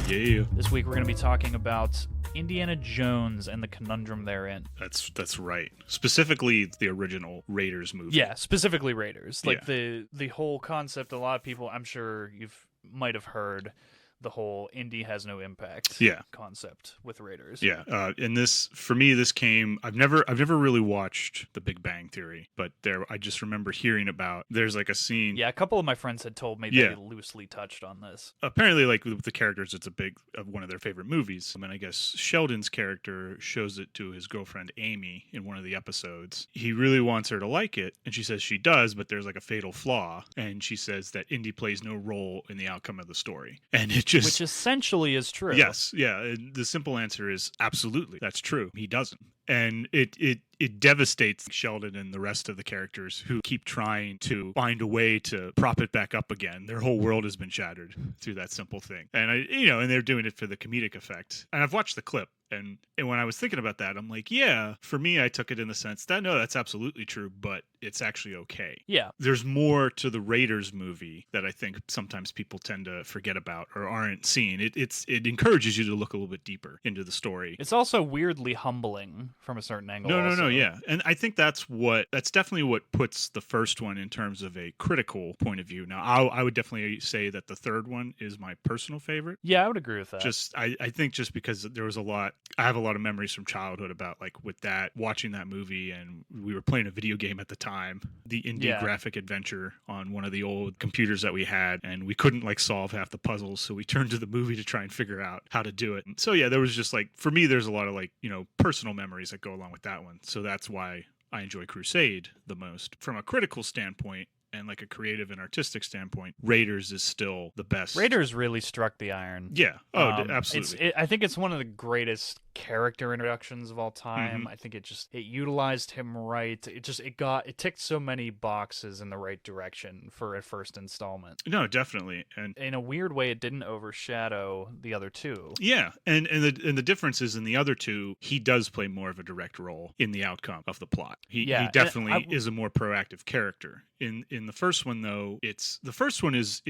Yeah, This week we're going to be talking about Indiana Jones and the conundrum therein. that's right. Specifically, the original Raiders movie. Yeah, specifically Raiders. Like Yeah. the whole concept, a lot of people, I'm sure might have heard the whole Indy has no impact Yeah. concept with Raiders. Yeah, and this for me, this came. I've never really watched The Big Bang Theory, but I just remember hearing about. There's like a scene. Yeah, a couple of my friends had told me Yeah. they loosely touched on this. Apparently, like with the characters, it's a big one of their favorite movies. And I guess Sheldon's character shows it to his girlfriend Amy in one of the episodes. He really wants her to like it, and she says she does, but there's like a fatal flaw, and she says that Indy plays no role in the outcome of the story, and it just Which essentially is true. Yes, yeah. And the simple answer is absolutely. That's true. He doesn't. And it devastates Sheldon and the rest of the characters who keep trying to find a way to prop it back up again. Their whole world has been shattered through that simple thing. And and they're doing it for the comedic effect. And I've watched the clip. And when I was thinking about that, I'm like, yeah, for me, I took it in the sense that, no, that's absolutely true, but it's actually okay. Yeah. There's more to the Raiders movie that I think sometimes people tend to forget about or aren't seeing. It encourages you to look a little bit deeper into the story. It's also weirdly humbling from a certain angle. No, yeah. And I think that's definitely what puts the first one in terms of a critical point of view. Now, I would definitely say that the third one is my personal favorite. Yeah, I would agree with that. I think just because there was I have a lot of memories from childhood about like with that, watching that movie, and we were playing a video game at the time, the Indie Graphic Adventure on one of the old computers that we had, and we couldn't like solve half the puzzles, so we turned to the movie to try and figure out how to do it. And so yeah, there was just like, for me, there's a lot of like, personal memories that go along with that one. So that's why I enjoy Crusade the most. From a critical standpoint, and like a creative and artistic standpoint, Raiders is still the best. Raiders really struck the iron. Yeah. Oh, absolutely. I think it's one of the greatest character introductions of all time. Mm-hmm. I think it utilized him right. It ticked so many boxes in the right direction for a first installment. No, definitely. And in a weird way, it didn't overshadow the other two. Yeah, and the difference is in the other two, he does play more of a direct role in the outcome of the plot. He definitely is a more proactive character. In the first one, though, the first one is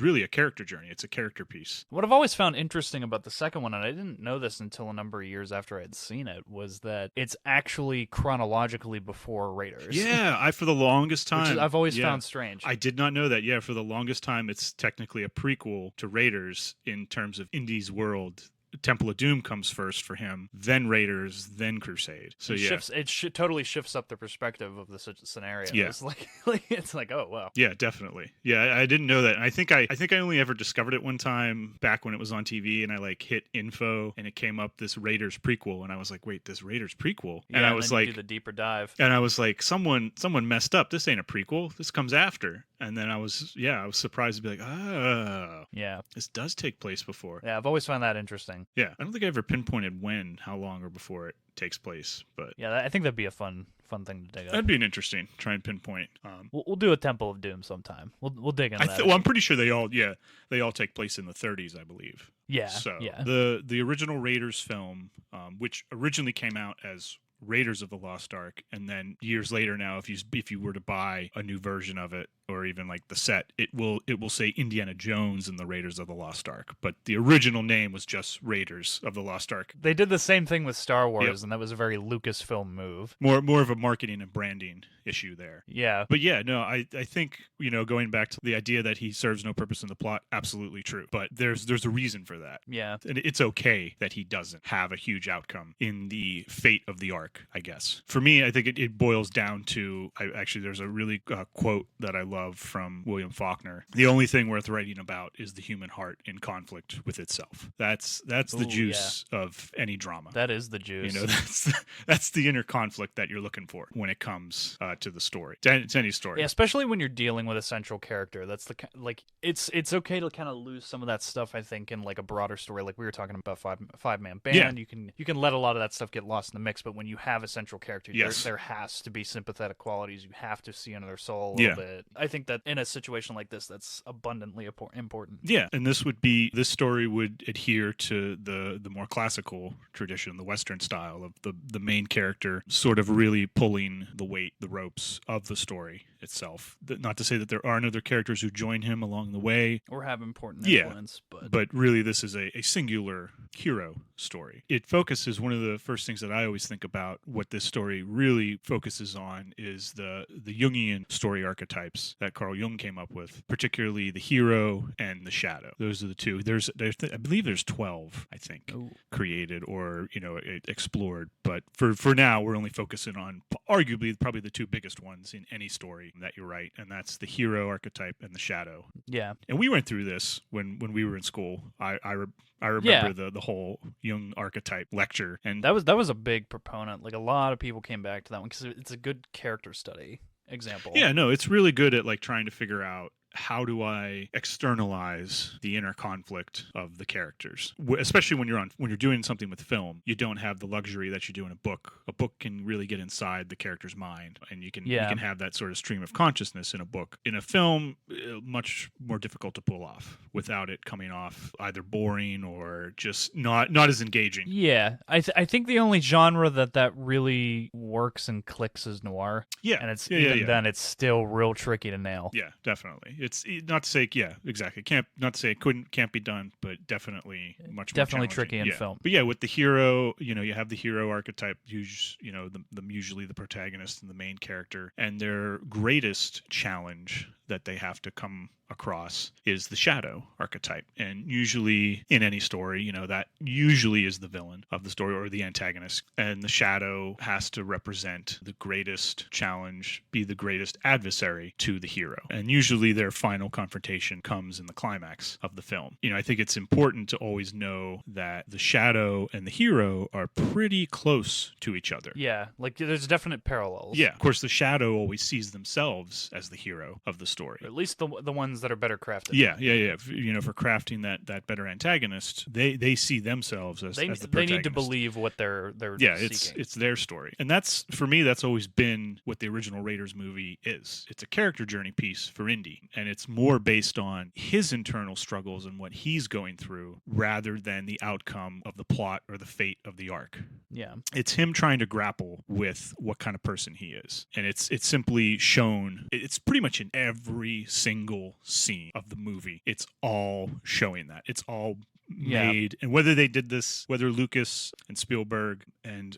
really a character journey. It's a character piece. What I've always found interesting about the second one, and I didn't know this until a number of years after I had seen it, was that it's actually chronologically before Raiders. Yeah, for the longest time, which I've always found strange. I did not know that. Yeah, for the longest time, it's technically a prequel to Raiders in terms of Indy's world. Temple of Doom comes first for him, then Raiders, then Crusade. So it totally shifts up the perspective of the scenario. Yeah. It's like, oh wow. Yeah, definitely. Yeah, I didn't know that. And I think I only ever discovered it one time back when it was on TV, and I like hit info and it came up this Raiders prequel, and I was like, wait, this Raiders prequel? And I was like, do the deeper dive. And I was like, someone messed up. This ain't a prequel. This comes after. And then I was surprised to be like, oh, yeah, this does take place before. Yeah, I've always found that interesting. Yeah, I don't think I ever pinpointed how long or before it takes place, but yeah, I think that'd be a fun thing to dig up. That'd be an interesting try and pinpoint. We'll do a Temple of Doom sometime. We'll dig into that. Well, I'm pretty sure they all take place in the 30s, I believe. Yeah. So yeah. the original Raiders film, which originally came out as Raiders of the Lost Ark, and then years later now, if you were to buy a new version of it, or even like the set, it will say Indiana Jones and the Raiders of the Lost Ark, but the original name was just Raiders of the Lost Ark. They did the same thing with Star Wars, Yep. and that was a very Lucasfilm move. More of a marketing and branding issue there. Yeah. But yeah, no, I think, going back to the idea that he serves no purpose in the plot, absolutely true. But there's a reason for that. Yeah. And it's okay that he doesn't have a huge outcome in the fate of the arc, I guess. For me, I think it boils down to, there's a really quote that I love from William Faulkner. The only thing worth writing about is the human heart in conflict with itself. That's the juice of any drama. That is the juice. That's the inner conflict that you're looking for when it comes to the story, to any story. Yeah, especially when you're dealing with a central character. That's it's okay to kind of lose some of that stuff, I think, in like a broader story, like we were talking about five-man band. Yeah. You can let a lot of that stuff get lost in the mix, but when you have a central character, Yes. there has to be sympathetic qualities. You have to see another soul a little bit. I think that in a situation like this, that's abundantly important. Yeah, and this story would adhere to the more classical tradition, the Western style of the main character sort of really pulling the ropes of the story itself. Not to say that there aren't other characters who join him along the way or have important influence, but really this is a singular hero story. It focuses, one of the first things that I always think about what this story really focuses on is the Jungian story archetypes that Carl Jung came up with, particularly the hero and the shadow. Those are the two. I believe there's 12, I think, created or explored. But for now, we're only focusing on arguably probably the two biggest ones in any story that you're right, and that's the hero archetype and the shadow. Yeah. And we went through this when we were in school. I remember the whole Jung archetype lecture, and that was a big proponent. Like a lot of people came back to that one because it's a good character study example. Yeah, no, it's really good at like trying to figure out, how do I externalize the inner conflict of the characters? Especially when you're doing something with film, you don't have the luxury that you do in a book. A book can really get inside the character's mind, and you can have that sort of stream of consciousness in a book. In a film, much more difficult to pull off without it coming off either boring or just not as engaging. Yeah, I think the only genre that really works and clicks is noir. Yeah, and it's then it's still real tricky to nail. Yeah, definitely. It's not to say, exactly. Not to say it can't be done, but definitely much more challenging. Tricky in film. But yeah, with the hero, you have the hero archetype, usually the protagonist and the main character, and their greatest challenge that they have to come across is the shadow archetype. And usually in any story, that usually is the villain of the story or the antagonist. And the shadow has to represent the greatest challenge, be the greatest adversary to the hero. And usually their final confrontation comes in the climax of the film. I think it's important to always know that the shadow and the hero are pretty close to each other. Yeah, like there's definite parallels. Yeah, of course the shadow always sees themselves as the hero of the story. Or at least the ones that are better crafted. Yeah. For crafting that better antagonist, they see themselves as the protagonist. They need to believe what they're seeking. It's their story. And that's, for me, that's always been what the original Raiders movie is. It's a character journey piece for Indy, and it's more based on his internal struggles and what he's going through rather than the outcome of the plot or the fate of the arc. Yeah. It's him trying to grapple with what kind of person he is. And it's simply shown, it's pretty much in every single scene of the movie. It's all showing that. It's all made. And whether they did this, whether Lucas and Spielberg and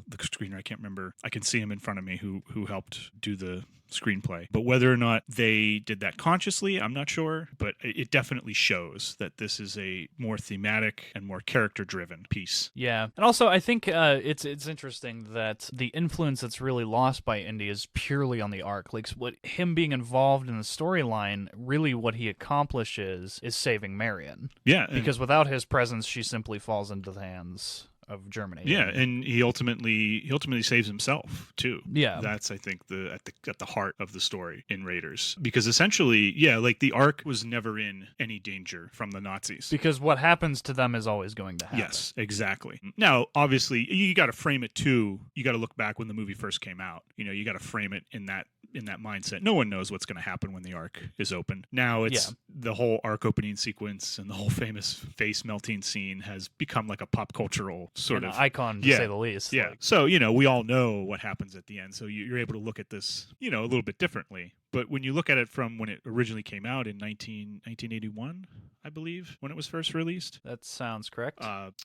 the screenwriter, I can't remember. I can see him in front of me who helped do the screenplay. But whether or not they did that consciously, I'm not sure. But it definitely shows that this is a more thematic and more character-driven piece. Yeah. And also, I think it's interesting that the influence that's really lost by Indy is purely on the arc. Like, what him being involved in the storyline, really what he accomplishes is saving Marion. Yeah. Because without his presence, she simply falls into the hands of Germany. Yeah, and he ultimately saves himself too. Yeah, that's, I think, at the heart of the story in Raiders, because essentially, like the Ark was never in any danger from the Nazis, because what happens to them is always going to happen. Yes, exactly. Now, obviously, you got to frame it too. You got to look back when the movie first came out. You got to frame it in that mindset. No one knows what's going to happen when the Ark is open. Now it's the whole Ark opening sequence and the whole famous face melting scene has become like a pop cultural sort of icon, to say the least. Yeah. So, we all know what happens at the end. So you're able to look at this, a little bit differently. But when you look at it from when it originally came out in 1981, I believe, when it was first released. That sounds correct.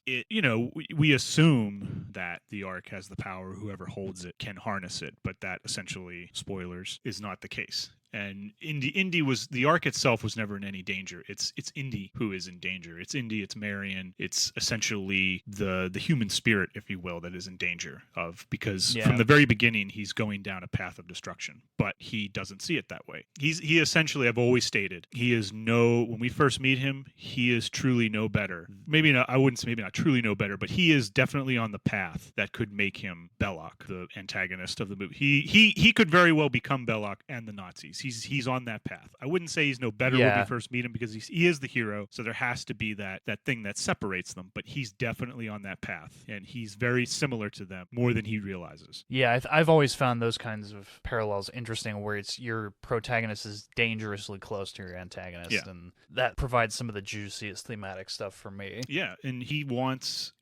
We assume that the Ark has the power, whoever holds it can harness it, but that essentially, spoilers, is not the case. And the Ark itself was never in any danger. It's Indy who is in danger. It's Indy, it's Marion. It's essentially the human spirit, if you will, that is in danger because from the very beginning, he's going down a path of destruction, but he doesn't see it that way. He essentially, I've always stated, when we first meet him, he is truly no better. Maybe not, I wouldn't say maybe not truly no better, but he is definitely on the path that could make him Belloc, the antagonist of the movie. He could very well become Belloc and the Nazis. He's on that path. I wouldn't say he's no better when we first meet him, because he is the hero, so there has to be that thing that separates them, but he's definitely on that path, and he's very similar to them more than he realizes. Yeah, I've always found those kinds of parallels interesting, where it's your protagonist is dangerously close to your antagonist, and that provides some of the juiciest thematic stuff for me. Yeah, and he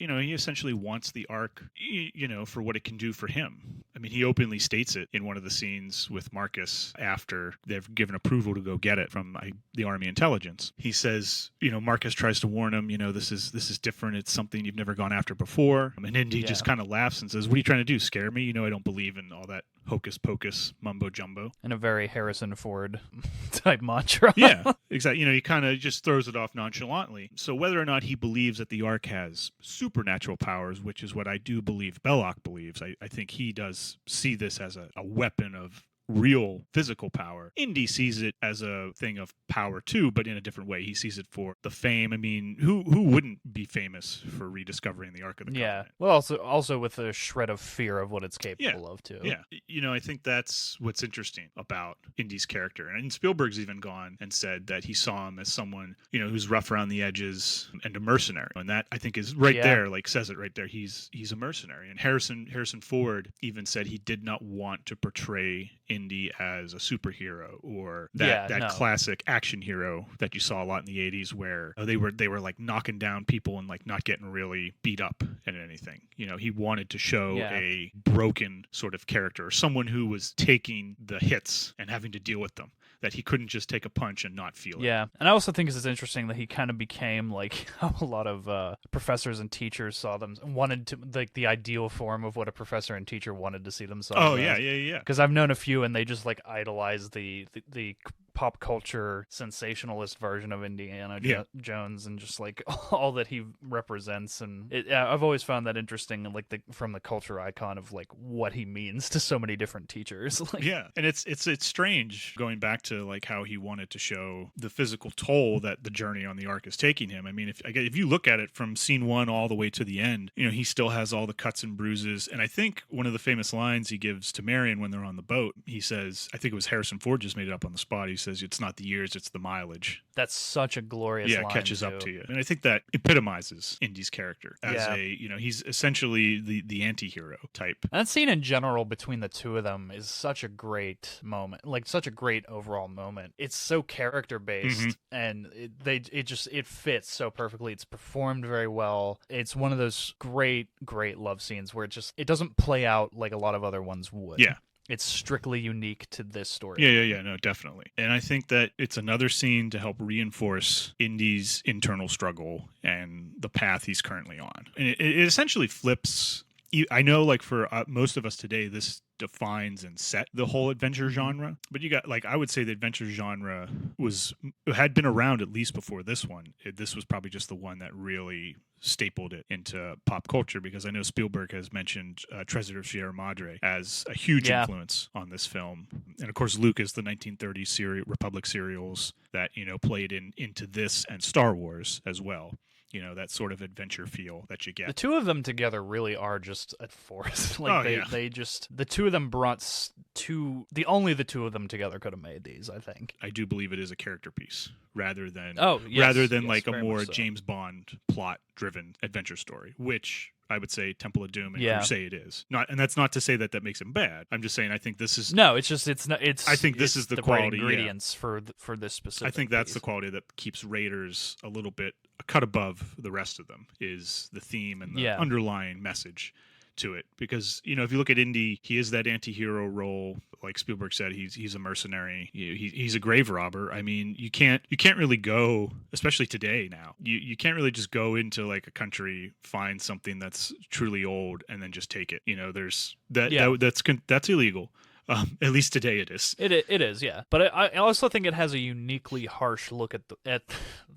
essentially wants the Ark, for what it can do for him. I mean, he openly states it in one of the scenes with Marcus after they've given approval to go get it from the Army intelligence. He says, Marcus tries to warn him, this is different. It's something you've never gone after before. And Indy just kind of laughs and says, "What are you trying to do? Scare me? I don't believe in all that hocus pocus mumbo jumbo." And a very Harrison Ford type mantra. Yeah, exactly. He kind of just throws it off nonchalantly. So whether or not he believes that the Ark has supernatural powers, which is what I do believe Belloc believes, I think he does see this as a weapon of real physical power. Indy sees it as a thing of power too, but in a different way. He sees it for the fame. I mean, who wouldn't be famous for rediscovering the Ark of the Covenant? Well, also with a shred of fear of what it's capable of too. Yeah. I think that's what's interesting about Indy's character. And Spielberg's even gone and said that he saw him as someone, who's rough around the edges and a mercenary. And that, I think, is right there, says it right there. He's a mercenary. And Harrison Ford even said he did not want to portray Indy as a superhero or that classic action hero that you saw a lot in the 80s, where they were like knocking down people and like not getting really beat up at anything. He wanted to show a broken sort of character, or someone who was taking the hits and having to deal with them, that he couldn't just take a punch and not feel it. Yeah, and I also think it's interesting that he kind of became like how a lot of professors and teachers saw them, wanted to, like, the ideal form of what a professor and teacher wanted to see themselves. Oh, yeah. Because I've known a few, and they just like idolize the pop culture sensationalist version of Indiana Jones, and just like all that he represents. And I've always found that interesting, like from the culture icon of like what he means to so many different teachers. And it's strange going back to like how he wanted to show the physical toll that the journey on the Ark is taking him. I mean, if you look at it from scene 1 all the way to the end, he still has all the cuts and bruises. And I think one of the famous lines he gives to Marion when they're on the boat, he says, I think it was Harrison Ford just made it up on the spot. He says, "It's not the years, it's the mileage." That's such a glorious line. Yeah, it catches too. up to you. And I think that epitomizes Indy's character as he's essentially the anti-hero type. And that scene in general between the two of them is such a great moment, like such a great overall moment. It's so character based, and it fits so perfectly. It's performed very well. It's one of those great love scenes where it doesn't play out like a lot of other ones would. Yeah. It's strictly unique to this story. Yeah, no, definitely. And I think that it's another scene to help reinforce Indy's internal struggle and the path he's currently on. And it essentially flips. I know, like, for most of us today, this defines and set the whole adventure genre, but you got, like, I would say the adventure genre had been around at least before this one. This was probably just the one that really stapled it into pop culture, because I know Spielberg has mentioned Treasure of Sierra Madre as a huge influence on this film. And of course, Lucas, the 1930s Republic serials that played into this, and Star Wars as well. That sort of adventure feel that you get. The two of them together really are just a force. The two of them brought only the two of them together could have made these, I think. I do believe it is a character piece rather than like a more James Bond plot driven adventure story, which I would say Temple of Doom and Crusade is not, and that's not to say that makes him bad. I'm just saying I think this is I think this is the right quality ingredients for this specific. I think that's the quality that keeps Raiders a little bit a cut above the rest of them, is the theme and the underlying message to it. Because if you look at Indy, he is that anti-hero role. Like Spielberg said, he's a mercenary. He's a grave robber. I mean, you can't really go, especially today now. You can't really just go into like a country, find something that's truly old, and then just take it. There's that's illegal. At least today it is. It is, yeah. But I also think it has a uniquely harsh look at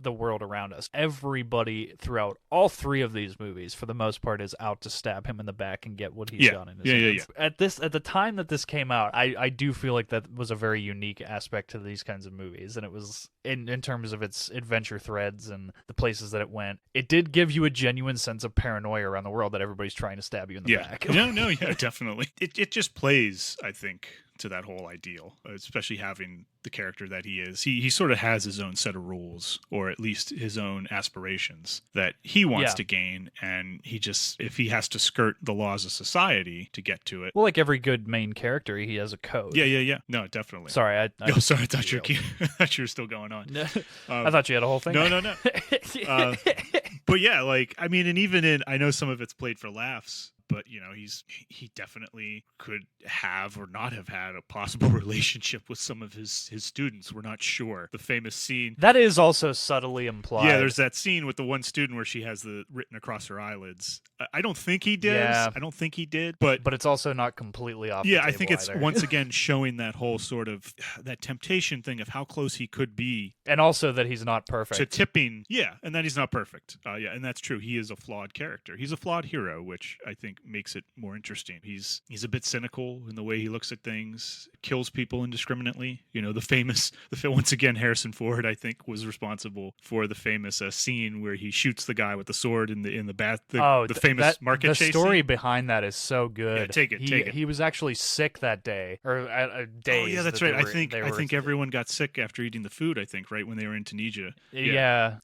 the world around us. Everybody throughout all three of these movies, for the most part, is out to stab him in the back and get what he's done in his hands. Yeah. At the time that this came out, I do feel like that was a very unique aspect to these kinds of movies, and it was in terms of its adventure threads and the places that it went. It did give you a genuine sense of paranoia around the world that everybody's trying to stab you in the back. Yeah, definitely. It just plays, I think, to that whole ideal, especially having the character that he is. He sort of has his own set of rules, or at least his own aspirations that he wants to gain, and he just, if he has to skirt the laws of society to get to it. Well, like every good main character, he has a code. Yeah. No, definitely. Sorry, I I thought you were still going on. I thought you had a whole thing. No. But yeah, like, I mean, and even I know some of it's played for laughs, but he definitely could have or not have had a possible relationship with some of his students. We're not sure. The famous scene that is also subtly implied. Yeah, there's that scene with the one student where she has the written across her eyelids. I don't think he did. Yeah. I don't think he did, but it's also not completely off. Yeah, the I think it's either. once again showing that whole sort of that temptation thing of how close he could be, and also that he's not perfect. To tipping, and that he's not perfect. And that's true. He is a flawed character. He's a flawed hero, which I think makes it more interesting. He's a bit cynical in the way he looks at things, kills people indiscriminately. Once again, Harrison Ford, I think, was responsible for the famous scene where he shoots the guy with the sword in the bath. The famous market chase. The story scene. Behind that is so good. Yeah, take it. He was actually sick that day, or days. Oh yeah, that's right. I think everyone got sick after eating the food. I think right when they were in Tunisia. Yeah.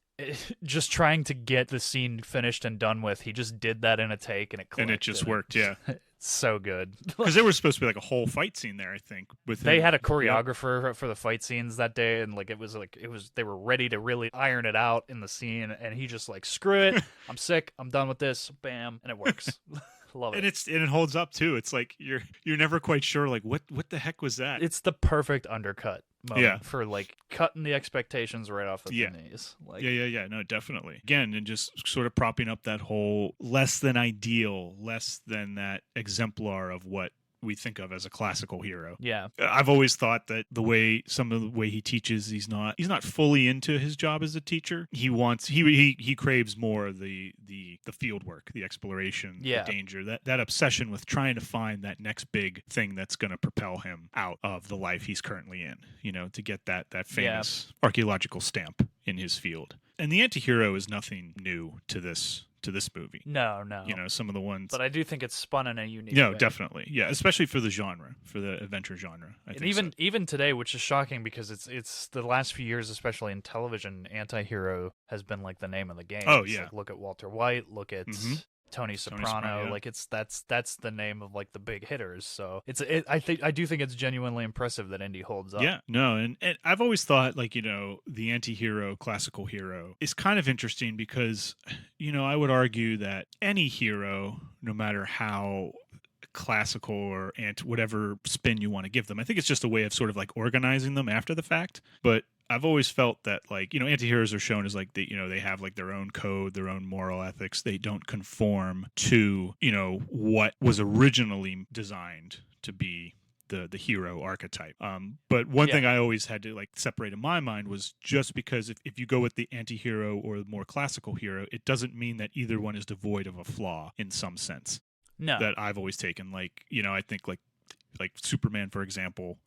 Just trying to get the scene finished and done with. He just did that in a take, and it clicked. And it just worked. Yeah. So good. Because there was supposed to be like a whole fight scene there, I think. They had a choreographer for the fight scenes that day, and they were ready to really iron it out in the scene, and he just screw it, I'm sick, I'm done with this, bam, and it works. Love it. And it holds up too. It's like you're never quite sure what the heck was that? It's the perfect undercut moment for cutting the expectations right off the knees. No, definitely. Again, and just sort of propping up that whole less than ideal, less than that exemplar of what we think of as a classical hero. Yeah. I've always thought that the way he teaches, he's not fully into his job as a teacher. He craves more of the field work, the exploration, the danger, that obsession with trying to find that next big thing that's going to propel him out of the life he's currently in, to get that famous archaeological stamp in his field. And the anti-hero is nothing new to this movie. No. Some of the ones. But I do think it's spun in a unique way. No, way. definitely. Yeah, especially for the genre, for the adventure genre. Even today, which is shocking because it's the last few years, especially in television, anti-hero has been the name of the game. Oh, yeah. Look at Walter White, look at Tony Soprano, that's the name of the big hitters. So I do think it's genuinely impressive that Indy holds up. Yeah, no, and I've always thought the anti-hero, classical hero is kind of interesting because I would argue that any hero, no matter how classical or whatever spin you want to give them, I think it's just a way of sort of organizing them after the fact. But I've always felt that anti-heroes are shown as they have their own code, their own moral ethics. They don't conform to what was originally designed to be the hero archetype. But one thing I always had to separate in my mind was just because if you go with the anti-hero or the more classical hero, it doesn't mean that either one is devoid of a flaw in some sense. No. That I've always taken. I think Superman, for example,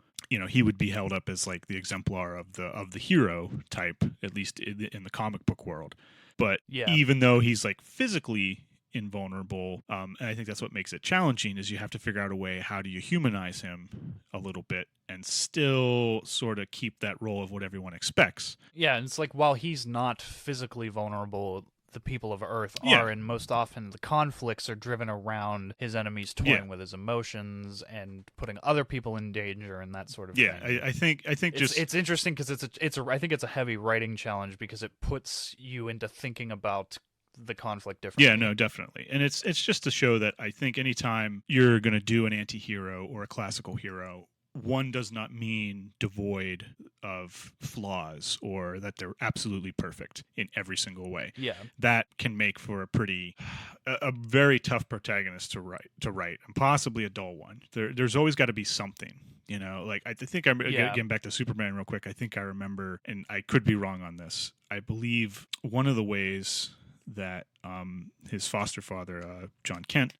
he would be held up as the exemplar of the hero type, at least in the comic book world. But even though he's physically invulnerable, and I think that's what makes it challenging, is you have to figure out a way, how do you humanize him a little bit and still sort of keep that role of what everyone expects. Yeah, and it's while he's not physically vulnerable, the people of Earth are, and most often the conflicts are driven around his enemies toying with his emotions and putting other people in danger and that sort of thing. I think it's interesting because I think it's a heavy writing challenge because it puts you into thinking about the conflict differently. Yeah, no, definitely. And it's just to show that I think anytime you're going to do an anti-hero or a classical hero, one does not mean devoid of flaws or that they're absolutely perfect in every single way. Yeah. That can make for a very tough protagonist to write, and possibly a dull one. There's always got to be something. I think getting back to Superman real quick, I think I remember, and I could be wrong on this, I believe one of the ways that his foster father, John Kent,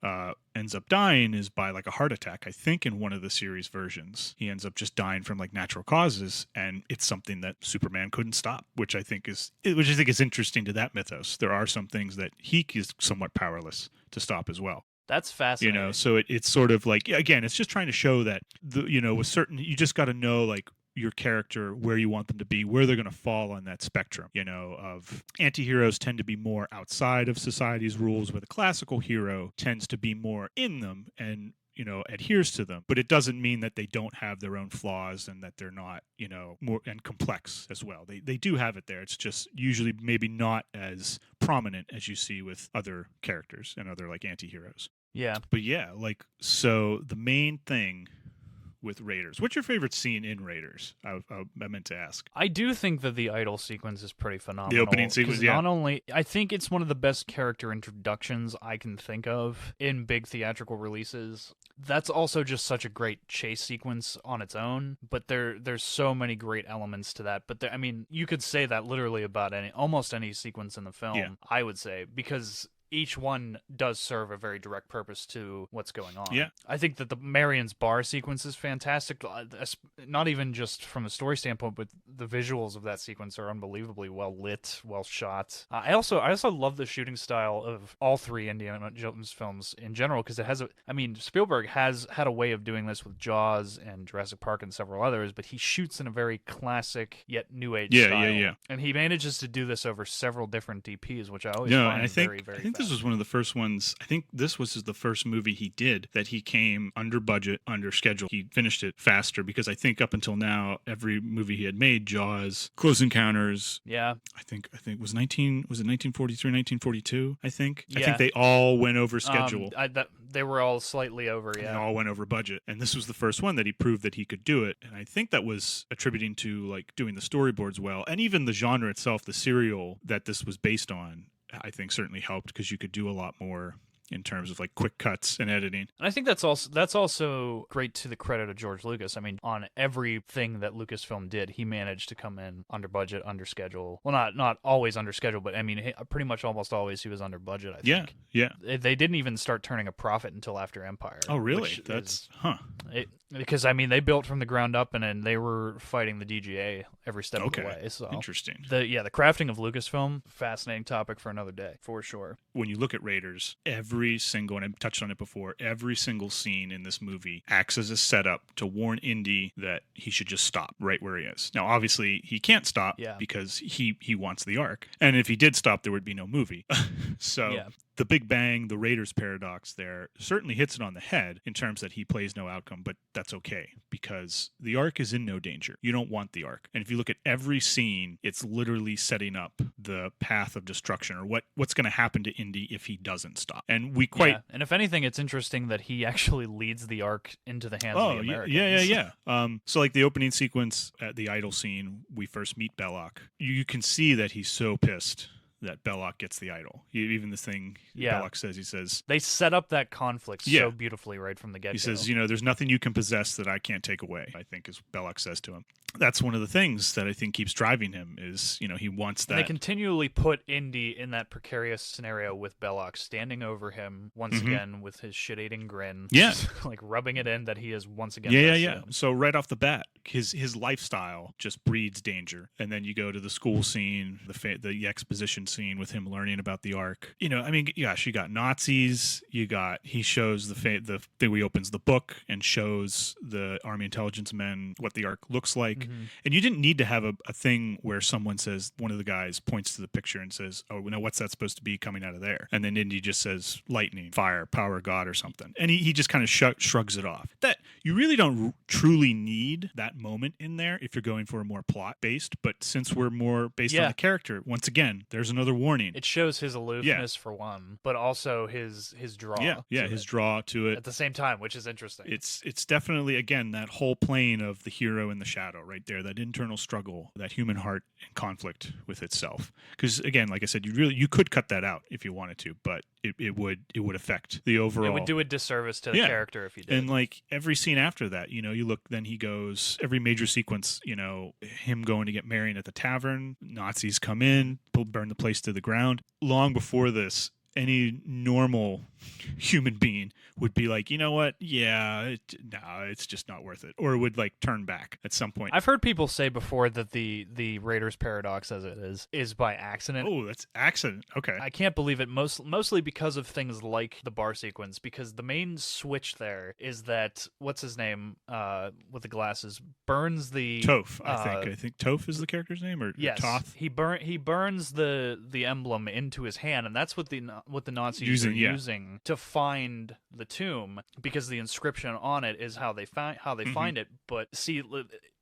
ends up dying is by a heart attack. I think in one of the series versions, he ends up just dying from natural causes, and it's something that Superman couldn't stop, which I think is interesting to that mythos. There are some things that he is somewhat powerless to stop as well. That's fascinating. So it's sort of like, again, it's just trying to show that with certain, you just got to know like your character, where you want them to be, where they're going to fall on that spectrum, of anti-heroes tend to be more outside of society's rules, where the classical hero tends to be more in them and adheres to them. But it doesn't mean that they don't have their own flaws and that they're not, more and complex as well. They do have it there. It's just usually maybe not as prominent as you see with other characters and other like anti-heroes. Yeah. But yeah, like, so the main thing with Raiders. What's your favorite scene in Raiders? I meant to ask. I do think that the idol sequence is pretty phenomenal. The opening sequence, yeah. Not only, I think it's one of the best character introductions I can think of in big theatrical releases. That's also just such a great chase sequence on its own, but there's so many great elements to that. But you could say that literally about almost any sequence in the film, I would say, because each one does serve a very direct purpose to what's going on. Yeah. I think that the Marion's bar sequence is fantastic, not even just from a story standpoint, but the visuals of that sequence are unbelievably well lit, well shot. I also love the shooting style of all three Indiana Jones films in general, because it has Spielberg has had a way of doing this with Jaws and Jurassic Park and several others, but he shoots in a very classic yet new age style. Yeah. And he manages to do this over several different DPs, which I always find very, very I think this was one of the first ones. I think this was the first movie he did that he came under budget, under schedule. He finished it faster, because I think up until now, every movie he had made, Jaws, Close Encounters. Yeah. I think was 1943, 1942, I think. Yeah. I think they all went over schedule. They were all slightly over, yeah. And all went over budget. And this was the first one that he proved that he could do it. And I think that was attributing to like doing the storyboards well. And even the genre itself, the serial that this was based on, I think certainly helped, because you could do a lot more in terms of like quick cuts and editing. And I think that's also great to the credit of George Lucas. On everything that Lucasfilm did, he managed to come in under budget, under schedule. Well, not always under schedule, but pretty much almost always he was under budget, I think. Yeah. They didn't even start turning a profit until after Empire. Oh, really? Because they built from the ground up, and then they were fighting the DGA every step of the way. So interesting. The crafting of Lucasfilm, fascinating topic for another day, for sure. When you look at Raiders, every single, and I've touched on it before, every single scene in this movie acts as a setup to warn Indy that he should just stop right where he is. Now, obviously, he can't stop because he wants the Ark. And if he did stop, there would be no movie. So the Big Bang, the Raiders paradox there certainly hits it on the head in terms that he plays no outcome, but that's okay, because the Ark is in no danger. You don't want the Ark. And if you look at every scene, it's literally setting up the path of destruction, or what's going to happen to Indy if he doesn't stop. And and if anything, it's interesting that he actually leads the Ark into the hands of the Americans. Yeah. So like the opening sequence at the idol scene, we first meet Belloc. You can see that he's so pissed that Belloc gets the idol. Even the thing Belloc says, he says... They set up that conflict so beautifully right from the get-go. He says, there's nothing you can possess that I can't take away, I think is Belloc says to him. That's one of the things that I think keeps driving him is, he wants that. And they continually put Indy in that precarious scenario with Belloc standing over him once again with his shit-eating grin. Yeah. Like rubbing it in that he is once again... Yeah. So right off the bat, his lifestyle just breeds danger. And then you go to the school scene, the exposition scene with him learning about the Ark. You got Nazis. He shows the thing where he opens the book and shows the Army intelligence men what the Ark looks like. And you didn't need to have a thing where someone says, one of the guys points to the picture and says, oh, what's that supposed to be coming out of there? And then Indy just says lightning, fire, power of God or something. And he just kind of shrugs it off. That you really don't truly need that moment in there if you're going for a more plot based. But since we're more based on the character, once again, there's another warning. It shows his aloofness for one, but also his draw. His draw to it at the same time, which is interesting. It's definitely, again, that whole plane of the hero and the shadow right there, that internal struggle, that human heart in conflict with itself. Because again, like I said, you could cut that out if you wanted to, but it would affect the overall. It would do a disservice to the character if you did. And like every scene after that, you look, then he goes, every major sequence, him going to get Marion at the tavern, Nazis come in, burn the place to the ground. Long before this, any normal human being would be like, you know what? Yeah, no, it's just not worth it, or would like turn back at some point. I've heard people say before that the Raiders paradox, as it is by accident. Oh, that's accident. Okay. I can't believe it. Mostly because of things like the bar sequence. Because the main switch there is that what's his name with the glasses burns the Toph. I think Toph is the character's name, or yes, Toth. he burns the emblem into his hand, and that's what the Nazis are using to find the tomb, because the inscription on it is how they find it. But see,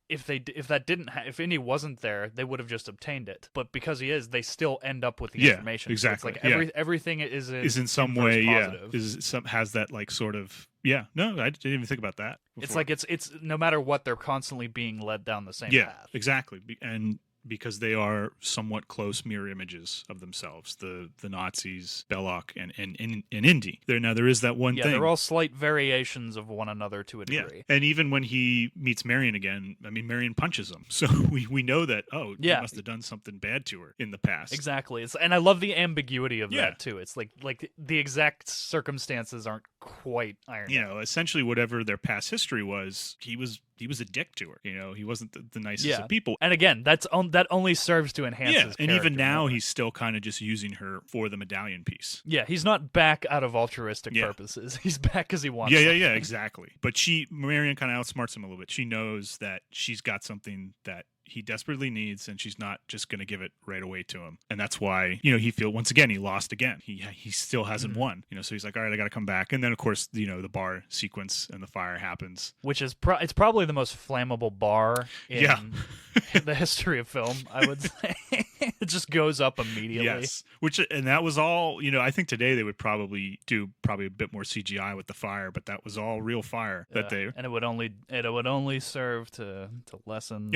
if Indy wasn't there, they would have just obtained it. But because he is, they still end up with the information. Exactly. So it's like everything is in some way, positive. has that like sort of. Yeah, no, I didn't even think about that before. It's like it's no matter what, they're constantly being led down the same path. Exactly. And because they are somewhat close mirror images of themselves, the Nazis, Belloc, and Indy. There is that one thing. Yeah, they're all slight variations of one another to a degree. Yeah. And even when he meets Marion again, I mean, Marion punches him. So we know that, he must have done something bad to her in the past. Exactly. And I love the ambiguity of that, too. It's like the exact circumstances aren't quite ironed out. Essentially whatever their past history was, he was a dick to her. He wasn't the nicest of people. And again, that only serves to enhance his character. And even now, he's still kind of just using her for the medallion piece. Yeah, he's not back out of altruistic purposes. He's back because he wants something. Yeah, exactly. But Marion kind of outsmarts him a little bit. She knows that she's got something that he desperately needs, and she's not just going to give it right away to him. And that's why, he once again, he lost again. He still hasn't won, so he's like, all right, I got to come back. And then, of course, the bar sequence and the fire happens. Which is, it's probably the most flammable bar in the history of film, I would say. It just goes up immediately. Yes. And that was all, I think today they would probably do a bit more CGI with the fire, but that was all real fire and it would only serve to lessen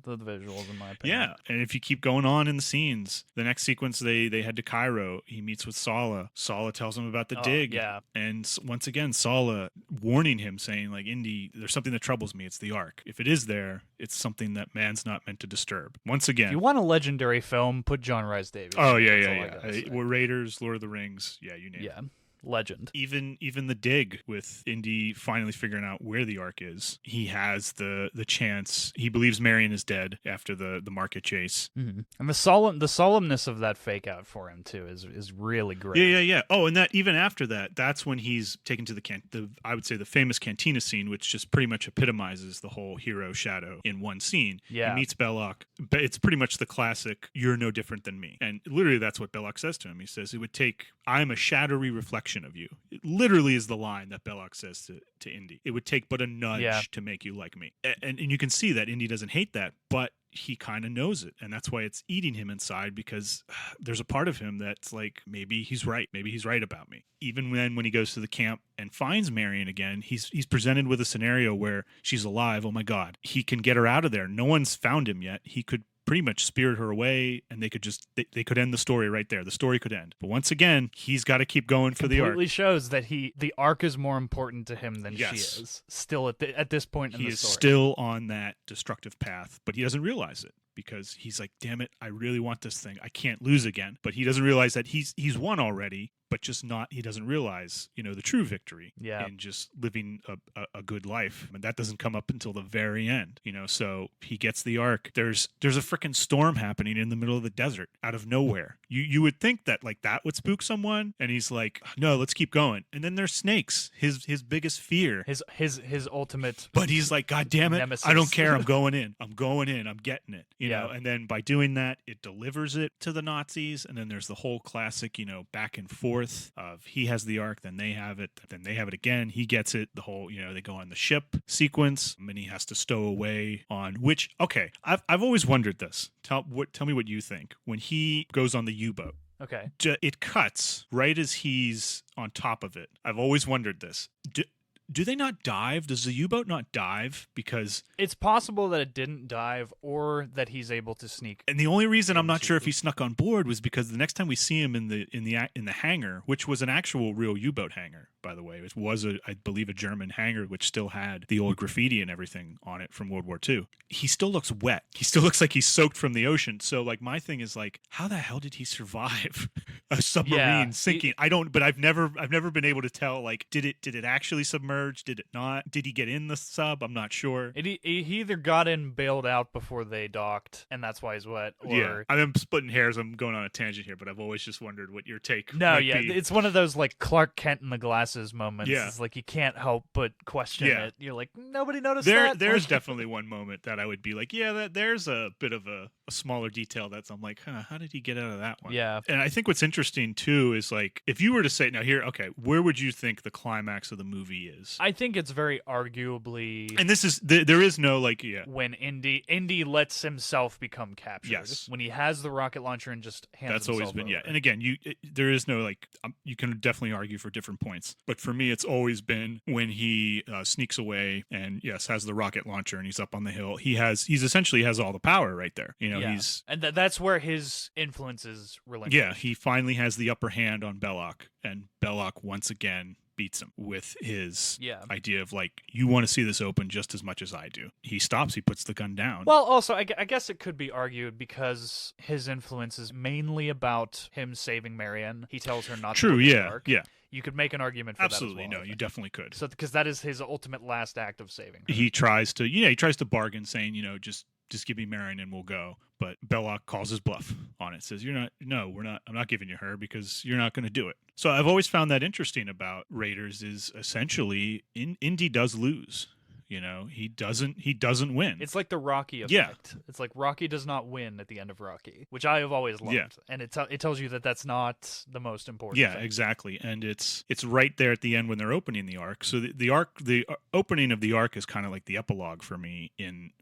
the visuals, in my opinion. Yeah, and if you keep going on in the scenes, the next sequence they head to Cairo. He meets with Sala. Sala tells him about the dig. Yeah. And once again, Sala warning him, saying, like, Indy, there's something that troubles me. It's the Ark. If it is there, it's something that man's not meant to disturb. Once again. If you want a legendary film, put John Rhys Davies. Oh, yeah. We're Raiders, Lord of the Rings. Yeah, you name it. Legend. Even the dig with Indy finally figuring out where the Ark is. He has the chance. He believes Marion is dead after the market chase. Mm-hmm. And the solemnness of that fake out for him too is really great. Yeah. Oh, and that even after that, that's when he's taken to I would say the famous cantina scene, which just pretty much epitomizes the whole hero shadow in one scene. Yeah. He meets Belloc. It's pretty much the classic, "You're no different than me." And literally that's what Belloc says to him. He says, "I'm a shadowy reflection of you." It literally is the line that Belloc says to Indy. It would take but a nudge to make you like me. And you can see that Indy doesn't hate that, but he kind of knows it. And that's why it's eating him inside, because there's a part of him that's like, maybe he's right. Maybe he's right about me. Even when he goes to the camp and finds Marion again, he's presented with a scenario where she's alive. Oh my God. He can get her out of there. No one's found him yet. He could pretty much spirit her away, and they could end the story right there. The story could end. But once again, he's got to keep going for the Ark. Completely shows that the Ark is more important to him than she is. Still at this point in the story. He is still on that destructive path, but he doesn't realize it, because he's like, damn it, I really want this thing. I can't lose again. But he doesn't realize that he's won already, but just not, he doesn't realize, the true victory in just living a good life. And that doesn't come up until the very end, so he gets the Ark. There's a freaking storm happening in the middle of the desert out of nowhere. You would think that like that would spook someone, and he's like, no, let's keep going. And then there's snakes, his biggest fear. His ultimate. But he's like, God damn it, nemesis. I don't care. I'm going in. I'm getting it. You know, and then by doing that, it delivers it to the Nazis. And then there's the whole classic, back and forth of he has the Ark, then they have it, then they have it again. He gets it. The whole, they go on the ship sequence, and he has to stow away on which. Okay, I've always wondered this. Tell me what you think when he goes on the U-boat. Okay, it cuts right as he's on top of it. I've always wondered this. Do they not dive? Does the U-boat not dive? Because it's possible that it didn't dive, or that he's able to sneak. And the only reason I'm not sure if he snuck on board was because the next time we see him in the hangar, which was an actual real U-boat hangar, by the way. It was, I believe, a German hangar which still had the old graffiti and everything on it from World War II. He still looks wet. He still looks like he's soaked from the ocean. So, like, my thing is, like, how the hell did he survive a submarine sinking? But I've never been able to tell, like, did it actually submerge? Did it not? Did he get in the sub? I'm not sure. He either got in, bailed out before they docked, and that's why he's wet. Or... Yeah, I'm splitting hairs. I'm going on a tangent here, but I've always just wondered what your take might be. It's one of those, like, Clark Kent in the glasses moments. Yeah. It's like you can't help but question it. You're like, nobody noticed that? There's definitely one moment that I would be like, yeah, there's a bit of a smaller detail that's I'm like, how did he get out of that one? Yeah. And I think what's interesting, too, is, like, if you were to say, now here, okay, where would you think the climax of the movie is? I think it's very arguably... And this is, there is no, like, when Indy lets himself become captured. Yes. When he has the rocket launcher and just hands That's himself always been, over. And again, there is no, like, you can definitely argue for different points. But for me, it's always been when he sneaks away and, yes, has the rocket launcher and he's up on the hill. He's essentially has all the power right there. He's... And that's where his influence is relinquished. Yeah, he finally has the upper hand on Belloc, and Belloc once again beats him with his idea of, like, you want to see this open just as much as I do. He stops, he puts the gun down. Well, also, I guess it could be argued because his influence is mainly about him saving Marianne. He tells her not to go to the Ark. Yeah. You could make an argument for Absolutely, that as well. no, you definitely could. So, because that is his ultimate last act of saving her. He tries to bargain, saying, just give me Marion and we'll go. But Belloc calls his bluff on it. Says, I'm not giving you her because you're not going to do it. So I've always found that interesting about Raiders is essentially Indy does lose. He doesn't win. It's like the Rocky effect. Yeah. It's like Rocky does not win at the end of Rocky, which I have always loved. Yeah. And it tells you that that's not the most important Yeah, thing. exactly. And it's right there at the end when they're opening the Ark. So the opening of the Ark is kind of like the epilogue for me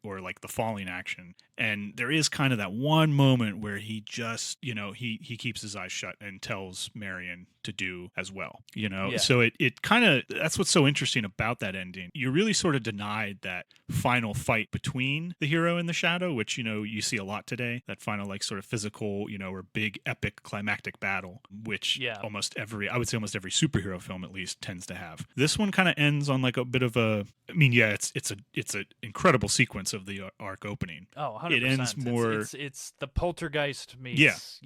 or like the falling action. And there is kind of that one moment where he just, he keeps his eyes shut and tells Marion to do as well, So it kind of, that's what's so interesting about that ending. You really sort of denied that final fight between the hero and the shadow, which, you see a lot today, that final, like, sort of physical, or big epic climactic battle, which almost every superhero film at least tends to have. This one kind of ends on, like, a bit of it's an incredible sequence of the Ark opening. Oh, 100%. It ends more... It's the Poltergeist meets,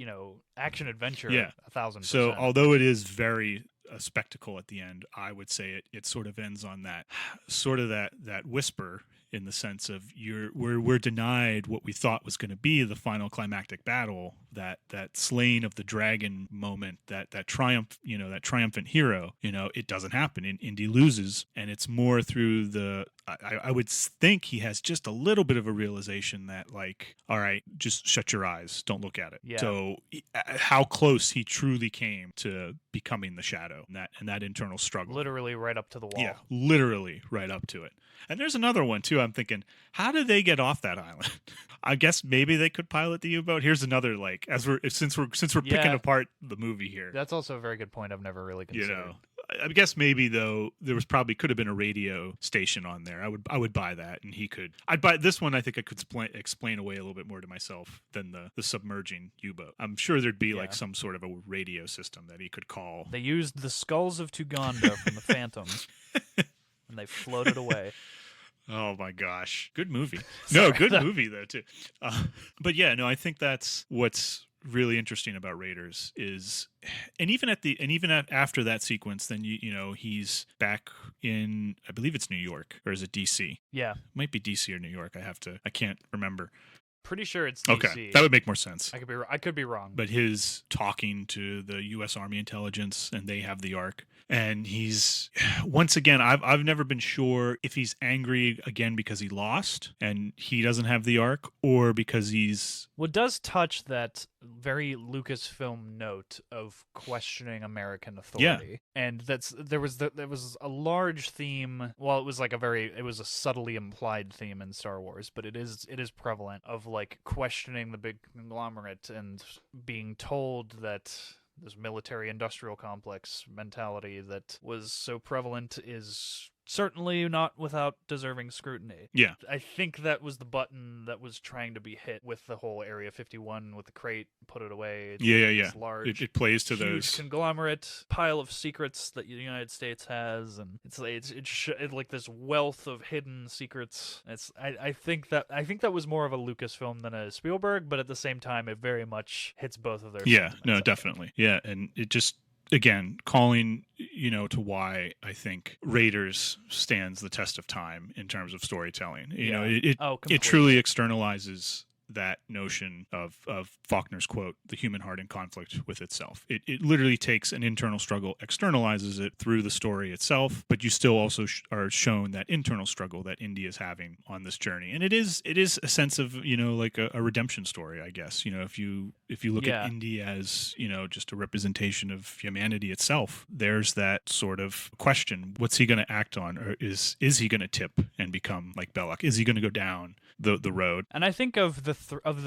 action adventure 1,000%. So although it is very a spectacle at the end, I would say it sort of ends on that sort of that whisper, in the sense of we're denied what we thought was going to be the final climactic battle, that slaying of the dragon moment, that triumph, that triumphant hero. It doesn't happen. Indy loses, and it's more through the... I would think he has just a little bit of a realization that, like, all right, just shut your eyes, don't look at it. Yeah. So how close he truly came to becoming the shadow, and that internal struggle. Literally right up to the wall. Yeah, literally right up to it. And there's another one too. I'm thinking, how did they get off that island? I guess maybe they could pilot the U-boat. Here's another, like, since we're picking apart the movie here. That's also a very good point. I've never really considered. I guess maybe, though, there could have been a radio station on there. I would buy that, and I'd buy this one. I think I could explain away a little bit more to myself than the submerging U-boat. I'm sure there'd be like some sort of a radio system that he could call. They used the skulls of Tuganda from the Phantom, and they floated away. Oh my gosh, good movie. Good movie though too. But yeah, no, I think that's what's really interesting about Raiders is, and even after that sequence, then he's back in, I believe it's New York, or is it DC? Yeah, might be DC or New York. I can't remember. Pretty sure it's DC. Okay, that would make more sense. I could be wrong. But his talking to the U.S. Army intelligence, and they have the Ark, and he's, once again, I've never been sure if he's angry again because he lost and he doesn't have the Ark, or because he's... Well, it does touch that very Lucasfilm note of questioning American authority, and there was a large theme. Well, it was a subtly implied theme in Star Wars, but it is prevalent of, like, questioning the big conglomerate and being told that this military industrial complex mentality that was so prevalent is Certainly not without deserving scrutiny. Yeah. I think that was the button that was trying to be hit with the whole Area 51 with the crate, put it away. Yeah. This large, It plays to huge those conglomerate pile of secrets that the United States has, and it's like this wealth of hidden secrets. I think that was more of a Lucasfilm than a Spielberg, but at the same time, it very much hits both of their. Yeah, no, definitely. Yeah, and it just, again, calling, to why I think Raiders stands the test of time in terms of storytelling. It truly externalizes that notion of Faulkner's quote, the human heart in conflict with itself. It literally takes an internal struggle, externalizes it through the story itself, but you still also are shown that internal struggle that Indy is having on this journey. And it is a sense of, like a redemption story, I guess. If you look at Indy as, just a representation of humanity itself, there's that sort of question, what's he going to act on? Or is he going to tip and become like Belloc? Is he going to go down the road? And I think of the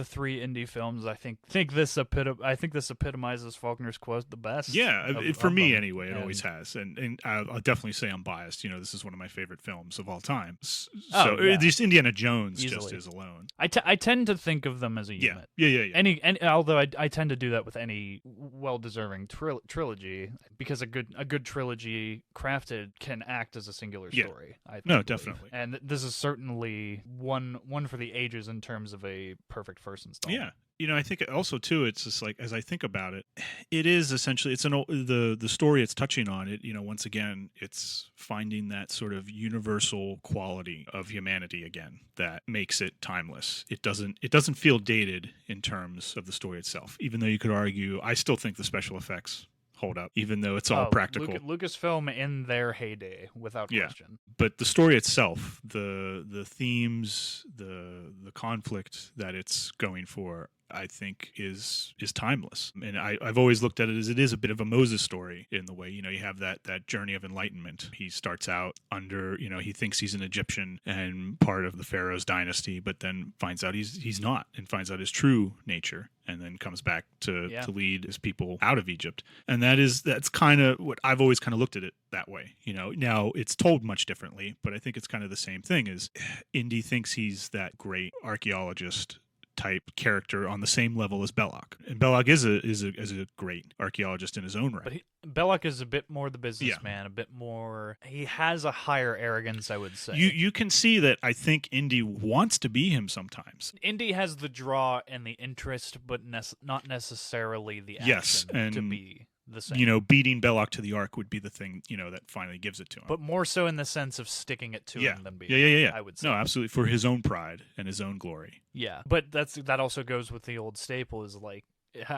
three Indy films, I think this epitomizes Faulkner's quote the best. Yeah, for me anyway, it always has, and I'll definitely say I'm biased. This is one of my favorite films of all time. Just Indiana Jones easily. Just is alone. I tend to think of them as a unit. Yeah. Although I tend to do that with any well-deserving trilogy, because a good trilogy crafted can act as a singular story. No, definitely. And this is certainly one for the ages in terms of a perfect first installment. Yeah. I think also too, it's just like, as I think about it, it is essentially, the story it's touching on it, once again, it's finding that sort of universal quality of humanity again that makes it timeless. It doesn't feel dated in terms of the story itself, even though you could argue, I still think the special effects hold up, even though it's all practical. Lucasfilm in their heyday, without question. But the story itself, the themes, the conflict that it's going for, I think is timeless. And I've always looked at it as it is a bit of a Moses story in the way, you have that journey of enlightenment. He starts out under, he thinks he's an Egyptian and part of the Pharaoh's dynasty, but then finds out he's not, and finds out his true nature, and then comes back to lead his people out of Egypt. And that's kind of what I've always kind of looked at it that way. Now it's told much differently, but I think it's kind of the same thing. Is Indy thinks he's that great archaeologist type character on the same level as Belloc, and Belloc is a great archaeologist in his own right. But Belloc is a bit more the businessman, a bit more. He has a higher arrogance, I would say. You can see that. I think Indy wants to be him sometimes. Indy has the draw and the interest, but not necessarily the action to be the same. Beating Belloc to the Ark would be the thing, that finally gives it to him. But more so in the sense of sticking it to him than being. Yeah. I would say. No, absolutely, for his own pride and his own glory. Yeah, but that also goes with the old staple, is like,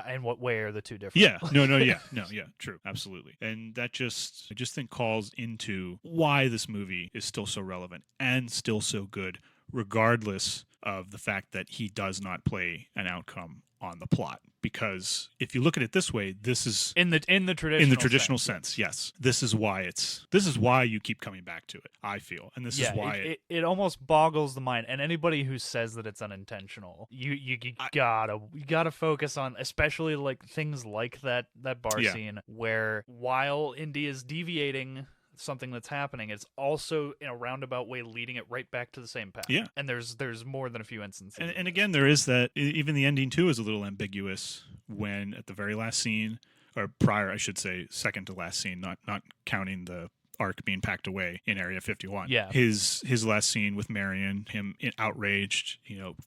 in what way are the two different? Yeah, true, absolutely. And that I just think calls into why this movie is still so relevant and still so good, regardless of the fact that he does not play an outcome on the plot. Because if you look at it this way, this is in the traditional sense. Yes, this is why you keep coming back to it, I feel, and this is why it almost boggles the mind. And anybody who says that it's unintentional, you gotta focus on, especially like things like that bar scene where, while Indy is deviating something that's happening, it's also in a roundabout way leading it right back to the same path. Yeah. And there's more than a few instances. And again, there is that, even the ending too is a little ambiguous when at the very last scene, or prior, I should say, second to last scene, not counting the Ark being packed away in Area 51. Yeah. His last scene with Marion, him outraged,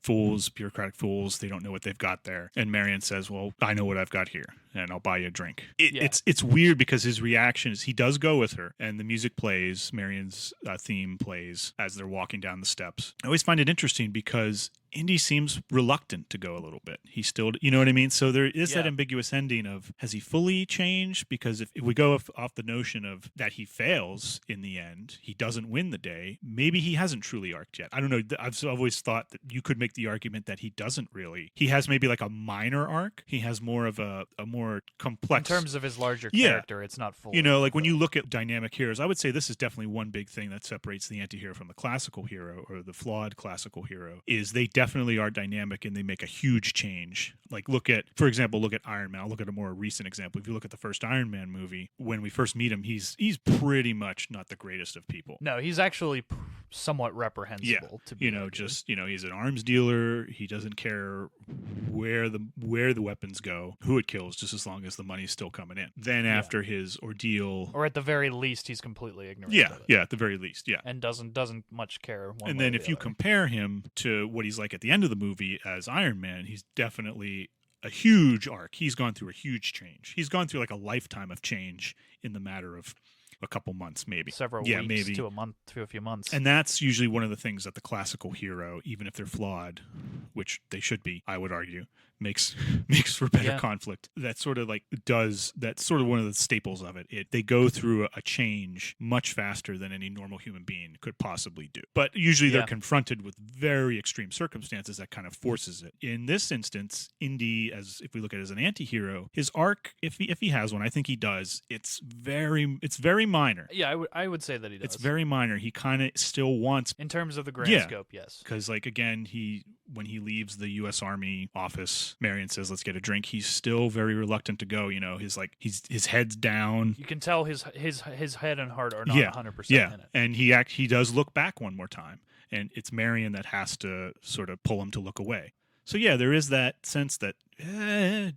fools, bureaucratic fools, they don't know what they've got there. And Marion says, well, I know what I've got here, and I'll buy you a drink. It's weird because his reaction is he does go with her, and the music plays, Marion's theme plays as they're walking down the steps. I always find it interesting because Indy seems reluctant to go a little bit. He still, you know what I mean? So there is that ambiguous ending of, has he fully changed? Because if we go off the notion of that he fails in the end, he doesn't win the day, maybe he hasn't truly arced yet. I don't know. I've always thought that you could make the argument that he doesn't really. He has maybe like a minor arc. He has more of a more complex. In terms of his larger character, it's not full. Like when you look at dynamic heroes, I would say this is definitely one big thing that separates the anti-hero from the classical hero, or the flawed classical hero, is they definitely are dynamic, and they make a huge change. Like for example, look at Iron Man. I'll look at a more recent example. If you look at the first Iron Man movie, when we first meet him, he's pretty much not the greatest of people. No, he's actually somewhat reprehensible. To be he's an arms dealer. He doesn't care where the weapons go, who it kills, just as long as the money's still coming in. Then after his ordeal, or at the very least, he's completely ignorant. Yeah, at the very least, yeah, and doesn't much care. And then if you compare him to what he's like at the end of the movie as Iron Man, he's definitely a huge arc. He's gone through a huge change. He's gone through like a lifetime of change in the matter of a couple months, maybe several weeks to a month to a few months. And that's usually one of the things that the classical hero, even if they're flawed, which they should be, I would argue, makes for better conflict. That sort of like that's sort of one of the staples of it. They go through a change much faster than any normal human being could possibly do. But usually they're confronted with very extreme circumstances that kind of forces it. In this instance, Indy, as if we look at it as an anti-hero, his arc, if he has one, I think he does, it's very minor. Yeah, I would say that he does. It's very minor. He kind of still wants, in terms of the grand scope, yes. Because like again, when he leaves the U.S. Army office, Marion says, "Let's get a drink." He's still very reluctant to go. His head's down. You can tell his head and heart are not 100% in it. And he does look back one more time, and it's Marion that has to sort of pull him to look away. So yeah, there is that sense that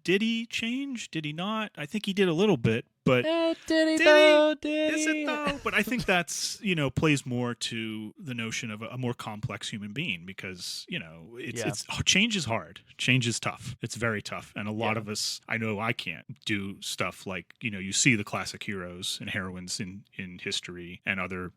did he change? Did he not? I think he did a little bit, but did he though? Is it though? But I think that's plays more to the notion of a more complex human being, because it's change is hard, change is tough, it's very tough, and a lot of us, I know I can't do stuff like you see the classic heroes and heroines in history and other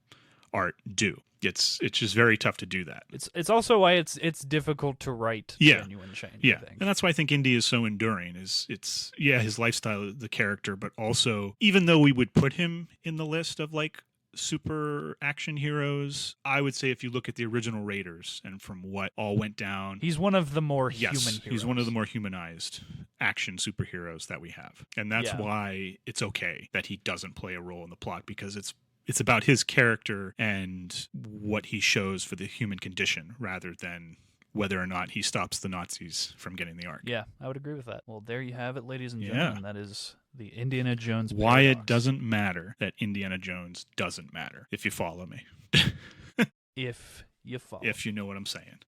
art do. It's just very tough to do that. It's also why it's difficult to write genuine change. Yeah, I think. And that's why I think Indy is so enduring. It's his lifestyle, the character, but also, even though we would put him in the list of like super action heroes, I would say if you look at the original Raiders and from what all went down, he's one of the more human heroes. He's one of the more humanized action superheroes that we have, and that's why it's okay that he doesn't play a role in the plot, because it's about his character and what he shows for the human condition, rather than whether or not he stops the Nazis from getting the Ark. Yeah, I would agree with that. Well, there you have it, ladies and gentlemen. That is the Indiana Jones paradox. Why it doesn't matter that Indiana Jones doesn't matter, if you follow me. If you follow. If you know what I'm saying.